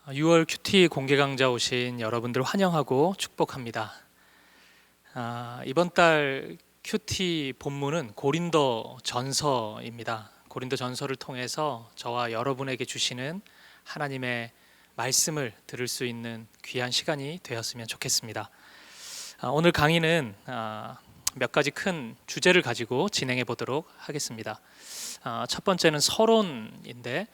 6월 큐티 공개 강좌 오신 여러분들 환영하고 축복합니다. 이번 달 큐티 본문은 고린도 전서입니다. 고린도 전서를 통해서 저와 여러분에게 주시는 하나님의 말씀을 들을 수 있는 귀한 시간이 되었으면 좋겠습니다. 오늘 강의는 몇 가지 큰 주제를 가지고 진행해 보도록 하겠습니다. 첫 번째는 서론인데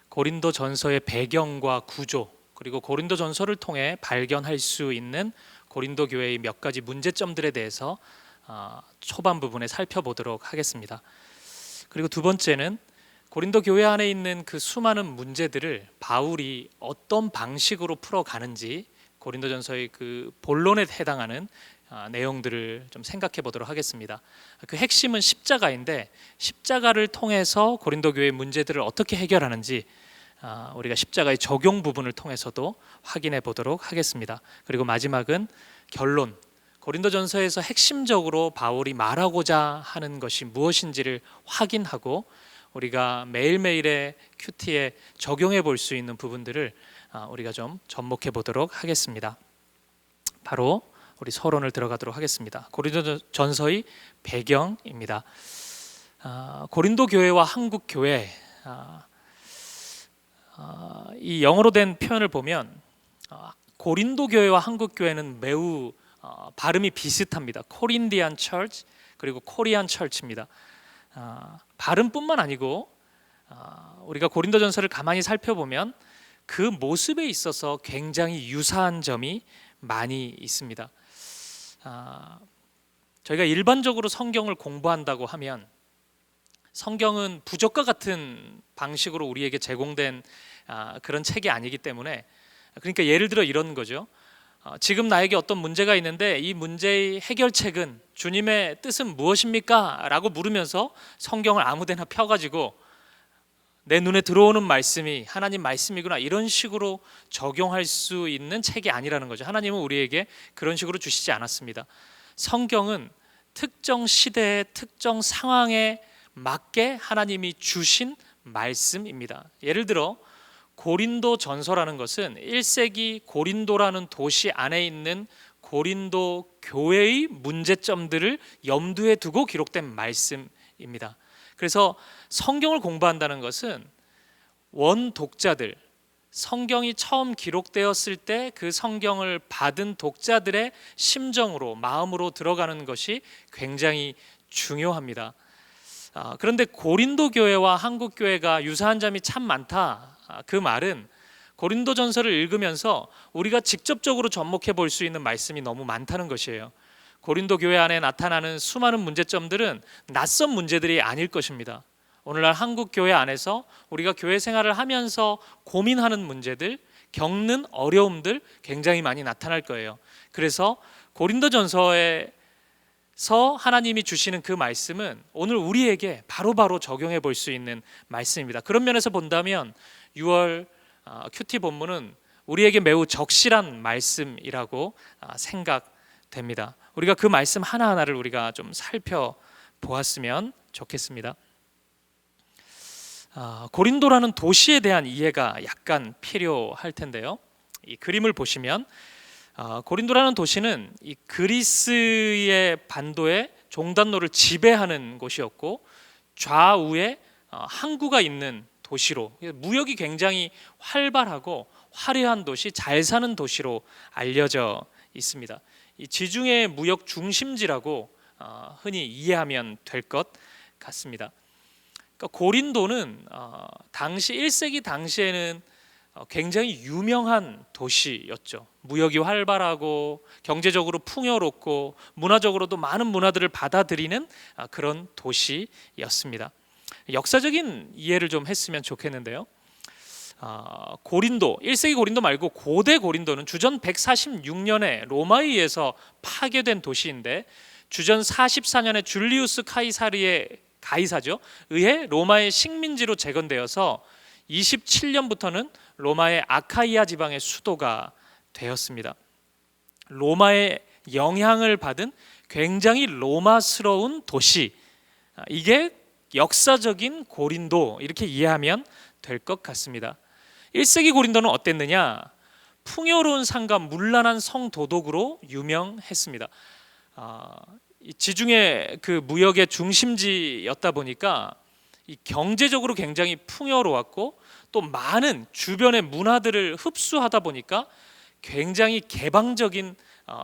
고린도 전서의 배경과 구조, 그리고 고린도 전서를 통해 발견할 수 있는 고린도 교회의 몇 가지 문제점들에 대해서 초반 부분에 살펴보도록 하겠습니다. 그리고 두 번째는 고린도 교회 안에 있는 그 수많은 문제들을 바울이 어떤 방식으로 풀어가는지 고린도 전서의 그 본론에 해당하는 내용들을 좀 생각해 보도록 하겠습니다. 그 핵심은 십자가인데 십자가를 통해서 고린도 교회의 문제들을 어떻게 해결하는지 우리가 십자가의 적용 부분을 통해서도 확인해 보도록 하겠습니다. 그리고 마지막은 결론, 고린도 전서에서 핵심적으로 바울이 말하고자 하는 것이 무엇인지를 확인하고 우리가 매일매일의 큐티에 적용해 볼 수 있는 부분들을 우리가 좀 접목해 보도록 하겠습니다. 바로 우리 서론을 들어가도록 하겠습니다. 고린도 전서의 배경입니다. 고린도 교회와 한국 교회, 이 영어로 된 표현을 보면 고린도 교회와 한국 교회는 매우 발음이 비슷합니다. 코린디안 처치 그리고 코리안 처치입니다. 발음뿐만 아니고 우리가 고린도 전서를 가만히 살펴보면 그 모습에 있어서 굉장히 유사한 점이 많이 있습니다. 저희가 일반적으로 성경을 공부한다고 하면 성경은 부적과 같은 방식으로 우리에게 제공된 그런 책이 아니기 때문에, 그러니까 예를 들어 이런 거죠. 지금 나에게 어떤 문제가 있는데 이 문제의 해결책은 주님의 뜻은 무엇입니까? 라고 물으면서 성경을 아무데나 펴가지고 내 눈에 들어오는 말씀이 하나님 말씀이구나, 이런 식으로 적용할 수 있는 책이 아니라는 거죠. 하나님은 우리에게 그런 식으로 주시지 않았습니다. 성경은 특정 시대의 특정 상황에 맞게 하나님이 주신 말씀입니다. 예를 들어 고린도 전서라는 것은 1세기 고린도라는 도시 안에 있는 고린도 교회의 문제점들을 염두에 두고 기록된 말씀입니다. 그래서 성경을 공부한다는 것은 원 독자들, 성경이 처음 기록되었을 때 그 성경을 받은 독자들의 심정으로, 마음으로 들어가는 것이 굉장히 중요합니다. 그런데 고린도 교회와 한국 교회가 유사한 점이 참 많다, 그 말은 고린도 전서를 읽으면서 우리가 직접적으로 접목해 볼 수 있는 말씀이 너무 많다는 것이에요. 고린도 교회 안에 나타나는 수많은 문제점들은 낯선 문제들이 아닐 것입니다. 오늘날 한국 교회 안에서 우리가 교회 생활을 하면서 고민하는 문제들, 겪는 어려움들 굉장히 많이 나타날 거예요. 그래서 고린도 전서에서 하나님이 주시는 그 말씀은 오늘 우리에게 바로바로 적용해 볼 수 있는 말씀입니다. 그런 면에서 본다면 6월 큐티 본문은 우리에게 매우 적실한 말씀이라고 생각됩니다. 우리가 그 말씀 하나하나를 우리가 좀 살펴보았으면 좋겠습니다. 고린도라는 도시에 대한 이해가 약간 필요할 텐데요. 이 그림을 보시면 고린도라는 도시는 이 그리스의 반도의 종단노를 지배하는 곳이었고 좌우에 항구가 있는 도시로, 무역이 굉장히 활발하고 화려한 도시, 잘 사는 도시로 알려져 있습니다. 이 지중해 무역 중심지라고 흔히 이해하면 될 것 같습니다. 그러니까 고린도는 당시 1세기 당시에는 굉장히 유명한 도시였죠. 무역이 활발하고 경제적으로 풍요롭고 문화적으로도 많은 문화들을 받아들이는 그런 도시였습니다. 역사적인 이해를 좀 했으면 좋겠는데요. 고린도, 1세기 고린도 말고 고대 고린도는 주전 146년에 로마에 의해서 파괴된 도시인데 주전 44년에 줄리우스 가이사죠, 의해 로마의 식민지로 재건되어서 27년부터는 로마의 아카이아 지방의 수도가 되었습니다. 로마의 영향을 받은 굉장히 로마스러운 도시, 이게 역사적인 고린도, 이렇게 이해하면 될 것 같습니다. 1세기 고린도는 어땠느냐? 풍요로운 삶과 문란한 성도덕으로 유명했습니다. 이 지중해 그 무역의 중심지였다 보니까 이 경제적으로 굉장히 풍요로웠고 또 많은 주변의 문화들을 흡수하다 보니까 굉장히 개방적인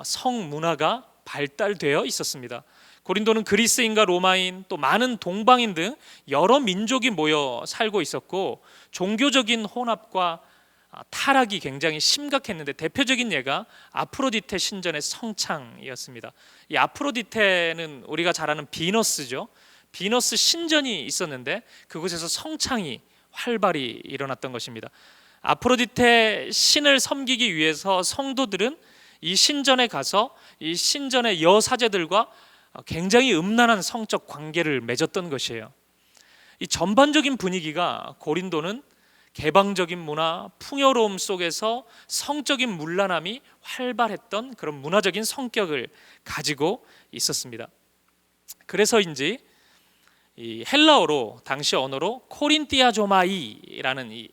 성문화가 발달되어 있었습니다. 고린도는 그리스인과 로마인 또 많은 동방인 등 여러 민족이 모여 살고 있었고 종교적인 혼합과 타락이 굉장히 심각했는데 대표적인 예가 아프로디테 신전의 성창이었습니다. 이 아프로디테는 우리가 잘 아는 비너스죠. 비너스 신전이 있었는데 그곳에서 성창이 활발히 일어났던 것입니다. 아프로디테 신을 섬기기 위해서 성도들은 이 신전에 가서 이 신전의 여사제들과 굉장히 음란한 성적 관계를 맺었던 것이에요. 이 전반적인 분위기가 고린도는 개방적인 문화, 풍요로움 속에서 성적인 문란함이 활발했던 그런 문화적인 성격을 가지고 있었습니다. 그래서인지 이 헬라어로 당시 언어로 코린티아조마이라는 이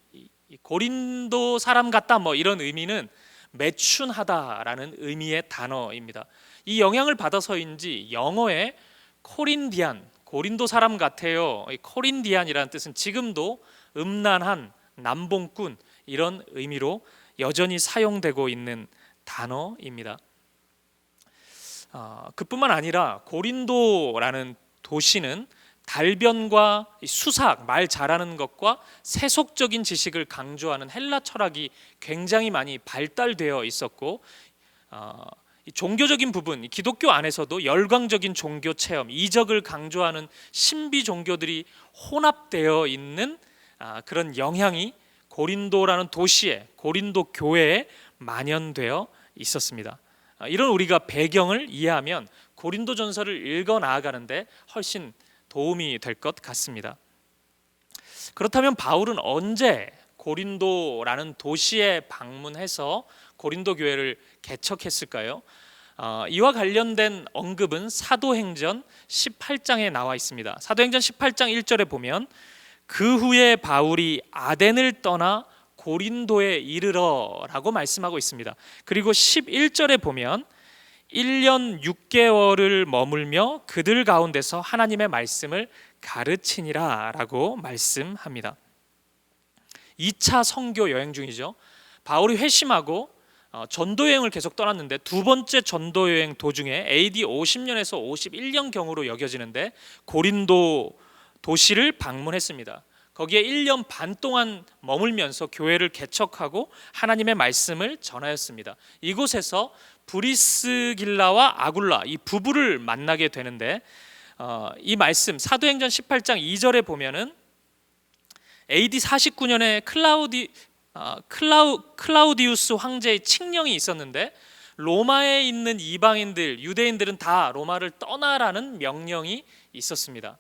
고린도 사람 같다 뭐 이런 의미는 매춘하다라는 의미의 단어입니다. 이 영향을 받아서인지 영어에 코린디안, 고린도 사람 같아요. 이 코린디안이라는 뜻은 지금도 음란한 남봉꾼 이런 의미로 여전히 사용되고 있는 단어입니다. 그뿐만 아니라 고린도라는 도시는 달변과 수사학, 말 잘하는 것과 세속적인 지식을 강조하는 헬라 철학이 굉장히 많이 발달되어 있었고 이 종교적인 부분, 기독교 안에서도 열광적인 종교 체험, 이적을 강조하는 신비 종교들이 혼합되어 있는 그런 영향이 고린도라는 도시에, 고린도 교회에 만연되어 있었습니다. 이런 우리가 배경을 이해하면 고린도전서를 읽어 나아가는데 훨씬 도움이 될 것 같습니다. 그렇다면 바울은 언제 고린도라는 도시에 방문해서 고린도 교회를 개척했을까요? 이와 관련된 언급은 사도행전 18장에 나와 있습니다. 사도행전 18장 1절에 보면 그 후에 바울이 아덴을 떠나 고린도에 이르러라고 말씀하고 있습니다. 그리고 11절에 보면 1년 6개월을 머물며 그들 가운데서 하나님의 말씀을 가르치니라 라고 말씀합니다. 2차 선교 여행 중이죠. 바울이 회심하고 전도 여행을 계속 떠났는데 두 번째 전도 여행 도중에 AD 50년에서 51년경으로 여겨지는데 고린도 도시를 방문했습니다. 거기에 1년 반 동안 머물면서 교회를 개척하고 하나님의 말씀을 전하였습니다. 이곳에서 브리스길라와 아굴라 이 부부를 만나게 되는데 이 말씀 사도행전 18장 2절에 보면은 AD 49년에 클라우디우스 황제의 칙령이 있었는데 로마에 있는 이방인들, 유대인들은 다 로마를 떠나라는 명령이 있었습니다.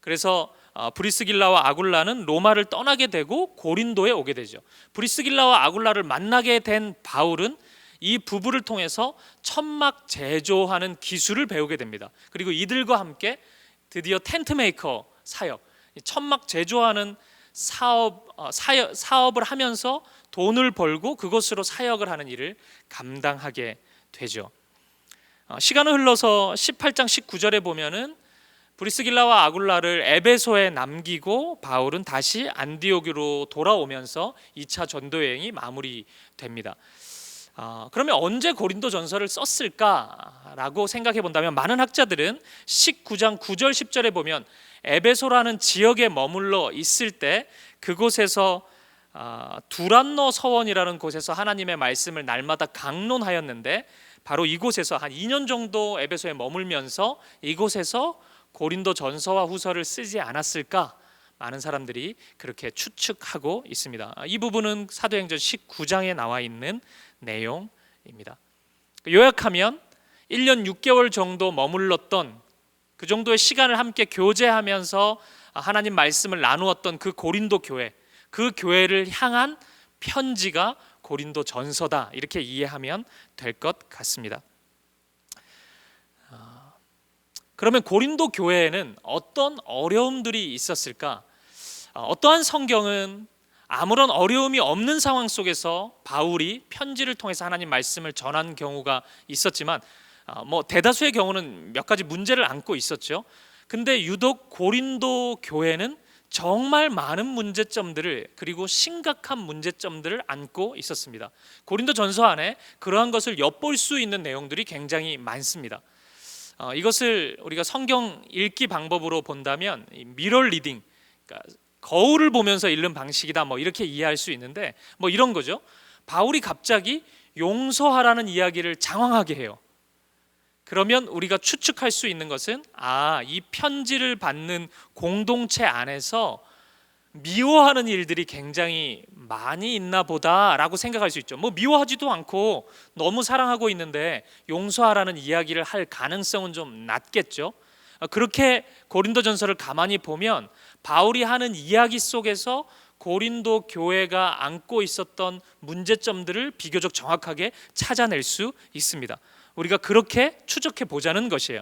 그래서 브리스길라와 아굴라는 로마를 떠나게 되고 고린도에 오게 되죠. 브리스길라와 아굴라를 만나게 된 바울은 이 부부를 통해서 천막 제조하는 기술을 배우게 됩니다. 그리고 이들과 함께 드디어 텐트 메이커 사역, 천막 제조하는 사업을 하면서 돈을 벌고 그것으로 사역을 하는 일을 감당하게 되죠. 시간은 흘러서 18장 19절에 보면은 브리스길라와 아굴라를 에베소에 남기고 바울은 다시 안디옥으로 돌아오면서 2차 전도 여행이 마무리됩니다. 그러면 언제 고린도 전서를 썼을까라고 생각해 본다면 많은 학자들은 19장 9절 10절에 보면 에베소라는 지역에 머물러 있을 때 그곳에서 두란노 서원이라는 곳에서 하나님의 말씀을 날마다 강론하였는데 바로 이곳에서 한 2년 정도 에베소에 머물면서 이곳에서 고린도 전서와 후서를 쓰지 않았을까? 많은 사람들이 그렇게 추측하고 있습니다. 이 부분은 사도행전 19장에 나와 있는 내용입니다. 요약하면 1년 6개월 정도 머물렀던 그 정도의 시간을 함께 교제하면서 하나님 말씀을 나누었던 그 고린도 교회, 그 교회를 향한 편지가 고린도 전서다 이렇게 이해하면 될 것 같습니다. 그러면 고린도 교회에는 어떤 어려움들이 있었을까? 어떠한 성경은 아무런 어려움이 없는 상황 속에서 바울이 편지를 통해서 하나님 말씀을 전한 경우가 있었지만 대다수의 경우는 몇 가지 문제를 안고 있었죠. 근데 유독 고린도 교회는 정말 많은 문제점들을, 그리고 심각한 문제점들을 안고 있었습니다. 고린도 전서 안에 그러한 것을 엿볼 수 있는 내용들이 굉장히 많습니다. 이것을 우리가 성경 읽기 방법으로 본다면 미러 리딩, 그러니까 거울을 보면서 읽는 방식이다, 이렇게 이해할 수 있는데 이런 거죠. 바울이 갑자기 용서하라는 이야기를 장황하게 해요. 그러면 우리가 추측할 수 있는 것은 이 편지를 받는 공동체 안에서 미워하는 일들이 굉장히 많이 있나 보다라고 생각할 수 있죠. 미워하지도 않고 너무 사랑하고 있는데 용서하라는 이야기를 할 가능성은 좀 낮겠죠. 그렇게 고린도전서를 가만히 보면 바울이 하는 이야기 속에서 고린도 교회가 안고 있었던 문제점들을 비교적 정확하게 찾아낼 수 있습니다. 우리가 그렇게 추적해 보자는 것이에요.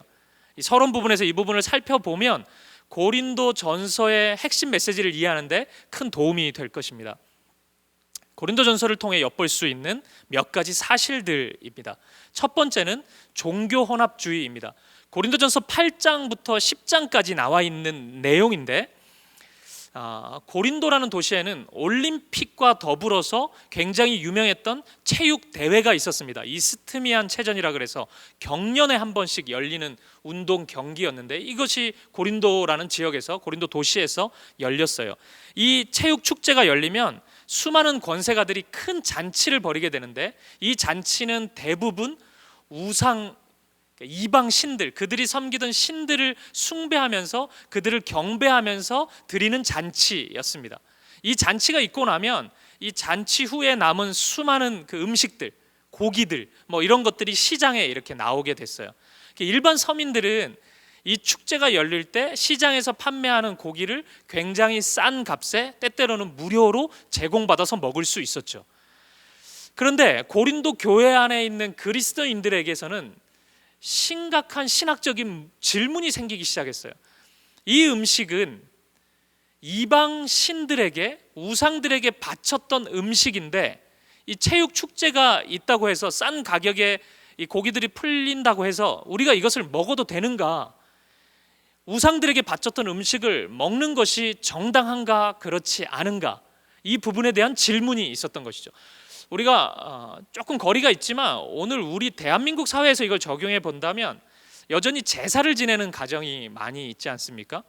이 서론 부분에서 이 부분을 살펴보면 고린도 전서의 핵심 메시지를 이해하는데 큰 도움이 될 것입니다. 고린도 전서를 통해 엿볼 수 있는 몇 가지 사실들입니다. 첫 번째는 종교 혼합주의입니다. 고린도 전서 8장부터 10장까지 나와 있는 내용인데, 고린도라는 도시에는 올림픽과 더불어서 굉장히 유명했던 체육 대회가 있었습니다. 이스트미안 체전이라 그래서 경년에 한 번씩 열리는 운동 경기였는데, 이것이 고린도라는 지역에서, 고린도 도시에서 열렸어요. 이 체육 축제가 열리면 수많은 권세가들이 큰 잔치를 벌이게 되는데, 이 잔치는 대부분 우상, 이방 신들, 그들이 섬기던 신들을 숭배하면서 그들을 경배하면서 드리는 잔치였습니다. 이 잔치가 있고 나면 이 잔치 후에 남은 수많은 그 음식들, 고기들 이런 것들이 시장에 이렇게 나오게 됐어요. 일반 서민들은 이 축제가 열릴 때 시장에서 판매하는 고기를 굉장히 싼 값에, 때때로는 무료로 제공받아서 먹을 수 있었죠. 그런데 고린도 교회 안에 있는 그리스도인들에게서는 심각한 신학적인 질문이 생기기 시작했어요. 이 음식은 이방 신들에게, 우상들에게 바쳤던 음식인데, 이 체육 축제가 있다고 해서 싼 가격에 이 고기들이 풀린다고 해서 우리가 이것을 먹어도 되는가? 우상들에게 바쳤던 음식을 먹는 것이 정당한가, 그렇지 않은가? 이 부분에 대한 질문이 있었던 것이죠. 우리가 조금 거리가 있지만 오늘 우리 대한민국 사회에서 이걸 적용해 본다면 여전히 제사를 지내는 가정이 많이 있지 않습니까?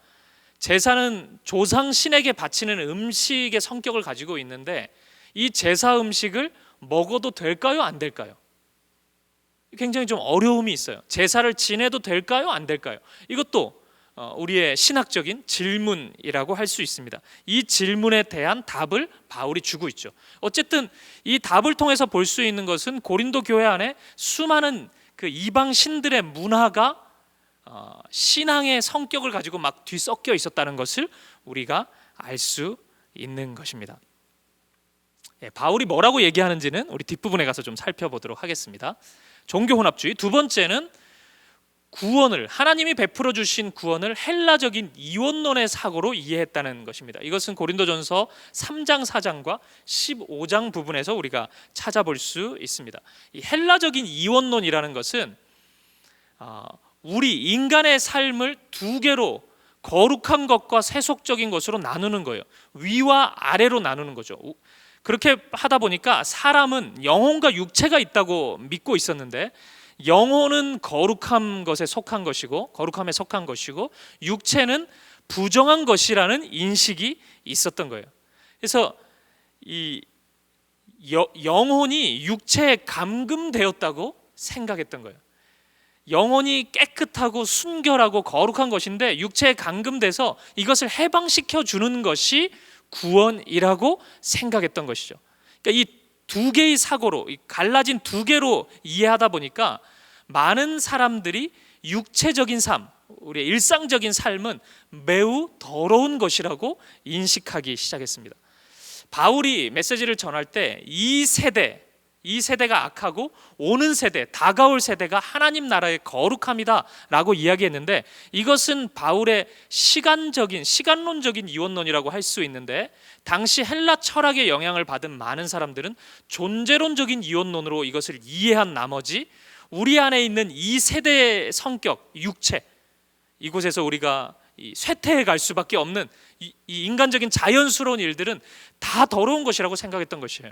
제사는 조상 신에게 바치는 음식의 성격을 가지고 있는데, 이 제사 음식을 먹어도 될까요, 안 될까요? 굉장히 좀 어려움이 있어요. 제사를 지내도 될까요, 안 될까요? 이것도 우리의 신학적인 질문이라고 할 수 있습니다. 이 질문에 대한 답을 바울이 주고 있죠. 어쨌든 이 답을 통해서 볼 수 있는 것은 고린도 교회 안에 수많은 그 이방 신들의 문화가 신앙의 성격을 가지고 막 뒤섞여 있었다는 것을 우리가 알 수 있는 것입니다. 바울이 뭐라고 얘기하는지는 우리 뒷부분에 가서 좀 살펴보도록 하겠습니다. 종교 혼합주의. 두 번째는 구원을, 하나님이 베풀어 주신 구원을 헬라적인 이원론의 사고로 이해했다는 것입니다. 이것은 고린도전서 3장 4장과 15장 부분에서 우리가 찾아볼 수 있습니다. 이 헬라적인 이원론이라는 것은 우리 인간의 삶을 두 개로, 거룩한 것과 세속적인 것으로 나누는 거예요. 위와 아래로 나누는 거죠. 그렇게 하다 보니까 사람은 영혼과 육체가 있다고 믿고 있었는데, 영혼은 거룩한 것에 속한 것이고, 거룩함에 속한 것이고, 육체는 부정한 것이라는 인식이 있었던 거예요. 그래서 이 영혼이 육체에 감금되었다고 생각했던 거예요. 영혼이 깨끗하고 순결하고 거룩한 것인데 육체에 감금돼서 이것을 해방시켜 주는 것이 구원이라고 생각했던 것이죠. 그러니까 이 두 개의 사고로, 갈라진 두 개로 이해하다 보니까 많은 사람들이 육체적인 삶, 우리의 일상적인 삶은 매우 더러운 것이라고 인식하기 시작했습니다. 바울이 메시지를 전할 때 이 세대, 이 세대가 악하고 오는 세대, 다가올 세대가 하나님 나라의 거룩함이다 라고 이야기했는데, 이것은 바울의 시간론적인 이원론이라고 할 수 있는데, 당시 헬라 철학의 영향을 받은 많은 사람들은 존재론적인 이원론으로 이것을 이해한 나머지 우리 안에 있는 이 세대의 성격, 육체, 이곳에서 우리가 쇠퇴해 갈 수밖에 없는 이 인간적인 자연스러운 일들은 다 더러운 것이라고 생각했던 것이에요.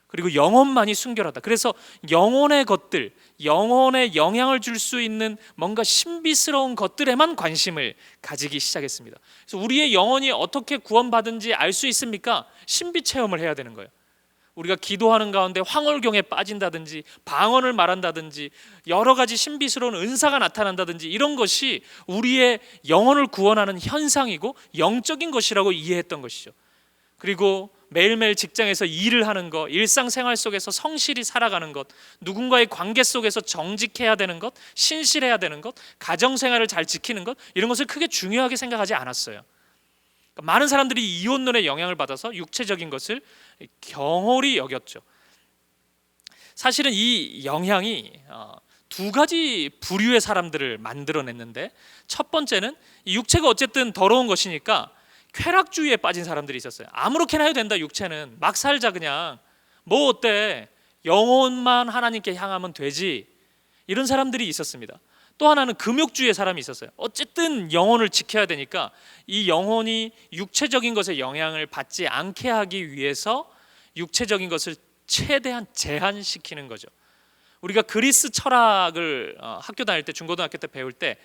그리고 영혼만이 순결하다. 그래서 영혼의 것들, 영혼에 영향을 줄 수 있는 뭔가 신비스러운 것들에만 관심을 가지기 시작했습니다. 그래서 우리의 영혼이 어떻게 구원받은지 알 수 있습니까? 신비 체험을 해야 되는 거예요. 우리가 기도하는 가운데 황홀경에 빠진다든지 방언을 말한다든지 여러 가지 신비스러운 은사가 나타난다든지 이런 것이 우리의 영혼을 구원하는 현상이고 영적인 것이라고 이해했던 것이죠. 그리고 매일매일 직장에서 일을 하는 것, 일상생활 속에서 성실히 살아가는 것, 누군가의 관계 속에서 정직해야 되는 것, 신실해야 되는 것, 가정생활을 잘 지키는 것, 이런 것을 크게 중요하게 생각하지 않았어요. 많은 사람들이 이혼론의 영향을 받아서 육체적인 것을 경홀히 여겼죠. 사실은 이 영향이 두 가지 부류의 사람들을 만들어냈는데, 첫 번째는 이 육체가 어쨌든 더러운 것이니까 쾌락주의에 빠진 사람들이 있었어요. 아무렇게나 해도 된다, 육체는 막 살자, 그냥 뭐 어때, 영혼만 하나님께 향하면 되지, 이런 사람들이 있었습니다. 또 하나는 금욕주의의 사람이 있었어요. 어쨌든 영혼을 지켜야 되니까 이 영혼이 육체적인 것에 영향을 받지 않게 하기 위해서 육체적인 것을 최대한 제한시키는 거죠. 우리가 그리스 철학을 학교 다닐 때, 중고등학교 때 배울 때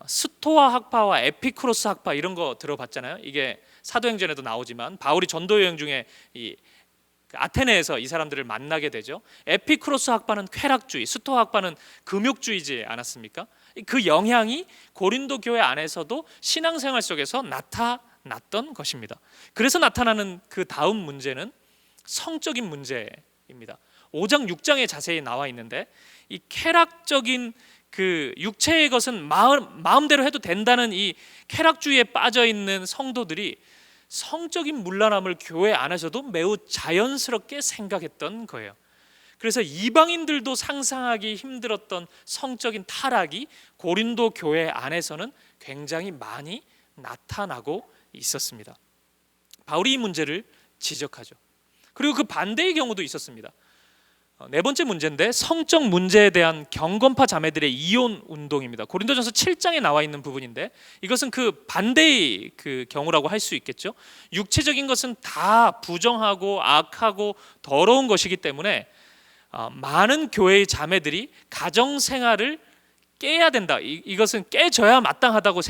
스토아 학파와 에피쿠로스 학파 이런 거 들어봤잖아요. 이게 사도행전에도 나오지만 바울이 전도 여행 중에 이 아테네에서 이 사람들을 만나게 되죠. 에피쿠로스 학파는 쾌락주의, 스토아 학파는 금욕주의지 않았습니까? 그 영향이 고린도 교회 안에서도 신앙생활 속에서 나타났던 것입니다. 그래서 나타나는 그 다음 문제는 성적인 문제입니다. 5장 6장에 자세히 나와 있는데, 이 쾌락적인 그 육체의 것은 마음대로 해도 된다는 이 쾌락주의에 빠져 있는 성도들이 성적인 문란함을 교회 안에서도 매우 자연스럽게 생각했던 거예요. 그래서 이방인들도 상상하기 힘들었던 성적인 타락이 고린도 교회 안에서는 굉장히 많이 나타나고 있었습니다. 바울이 이 문제를 지적하죠. 그리고 그 반대의 경우도 있었습니다. 네 번째 문제인데, 성적 문제에 대한 경건파 자매들의 이혼 운동입니다. 고린도전서 7장에 나와 있는 부분인데, 이것은 그 반대의 그 경우라고 할 수 있겠죠. 육체적인 것은 다 부정하고 악하고 더러운 것이기 때문에 많은 교회의 자매들이 가정생활을 깨야 된다, 이것은 깨져야 마땅하다고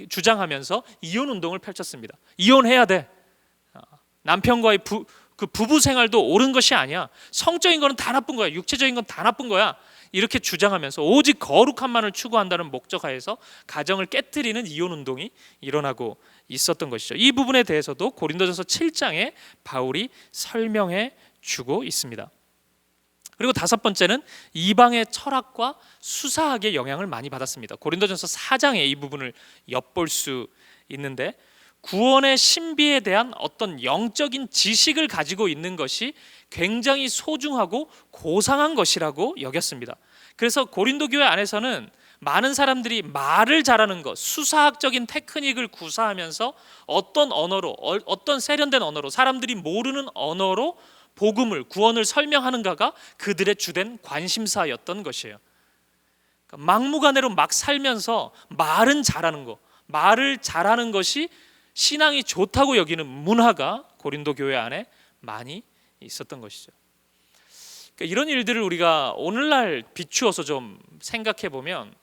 주장하면서 이혼 운동을 펼쳤습니다. 이혼해야 돼. 남편과의 그 부부 생활도 옳은 것이 아니야. 성적인 거는 다 나쁜 거야. 육체적인 건 다 나쁜 거야. 이렇게 주장하면서 오직 거룩함만을 추구한다는 목적하에서 가정을 깨뜨리는 이혼 운동이 일어나고 있었던 것이죠. 이 부분에 대해서도 고린도전서 7장에 바울이 설명해 주고 있습니다. 그리고 다섯 번째는 이방의 철학과 수사학의 영향을 많이 받았습니다. 고린도전서 4장에 이 부분을 엿볼 수 있는데, 구원의 신비에 대한 어떤 영적인 지식을 가지고 있는 것이 굉장히 소중하고 고상한 것이라고 여겼습니다. 그래서 고린도 교회 안에서는 많은 사람들이 말을 잘하는 것, 수사학적인 테크닉을 구사하면서 어떤 언어로, 어떤 세련된 언어로, 사람들이 모르는 언어로 복음을, 구원을 설명하는가가 그들의 주된 관심사였던 것이에요. 막무가내로 막 살면서 말은 잘하는 것, 말을 잘하는 것이 신앙이 좋다고 여기는 문화가 고린도 교회 안에 많이 있었던 것이죠. 그러니까 이런 일들을 우리가 오늘날 비추어서 좀 생각해 보면,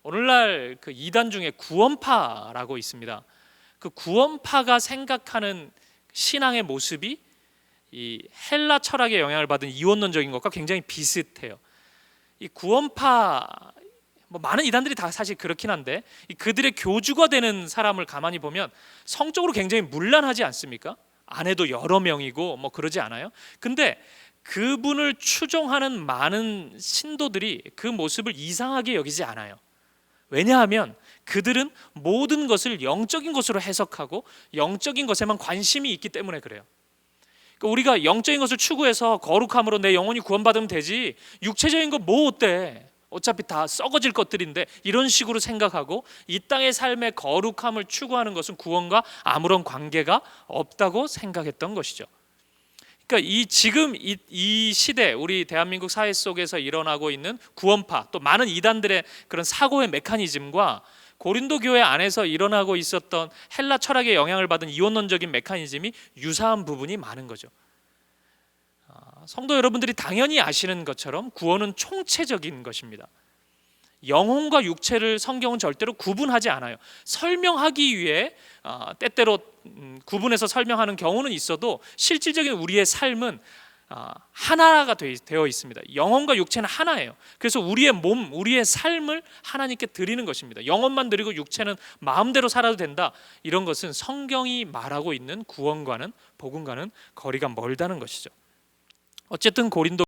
오늘날 그 이단 중에 구원파라고 있습니다. 그 구원파가 생각하는 신앙의 모습이 이 헬라 철학의 영향을 받은 이원론적인 것과 굉장히 비슷해요. 이 구원파, 많은 이단들이 다 사실 그렇긴 한데, 그들의 교주가 되는 사람을 가만히 보면 성적으로 굉장히 문란하지 않습니까? 아내도 여러 명이고 그러지 않아요? 근데 그분을 추종하는 많은 신도들이 그 모습을 이상하게 여기지 않아요. 왜냐하면 그들은 모든 것을 영적인 것으로 해석하고 영적인 것에만 관심이 있기 때문에 그래요. 그러니까 우리가 영적인 것을 추구해서 거룩함으로 내 영혼이 구원받으면 되지, 육체적인 거 뭐 어때? 어차피 다 썩어질 것들인데, 이런 식으로 생각하고 이 땅의 삶의 거룩함을 추구하는 것은 구원과 아무런 관계가 없다고 생각했던 것이죠. 그러니까 지금 이 시대, 우리 대한민국 사회 속에서 일어나고 있는 구원파, 또 많은 이단들의 그런 사고의 메커니즘과 고린도 교회 안에서 일어나고 있었던 헬라 철학의 영향을 받은 이원론적인 메커니즘이 유사한 부분이 많은 거죠. 성도 여러분들이 당연히 아시는 것처럼 구원은 총체적인 것입니다. 영혼과 육체를 성경은 절대로 구분하지 않아요. 설명하기 위해 때때로 구분해서 설명하는 경우는 있어도 실질적인 우리의 삶은 하나가 되어 있습니다. 영혼과 육체는 하나예요. 그래서 우리의 몸, 우리의 삶을 하나님께 드리는 것입니다. 영혼만 드리고 육체는 마음대로 살아도 된다, 이런 것은 성경이 말하고 있는 구원과는, 복음과는 거리가 멀다는 것이죠. 어쨌든 고린도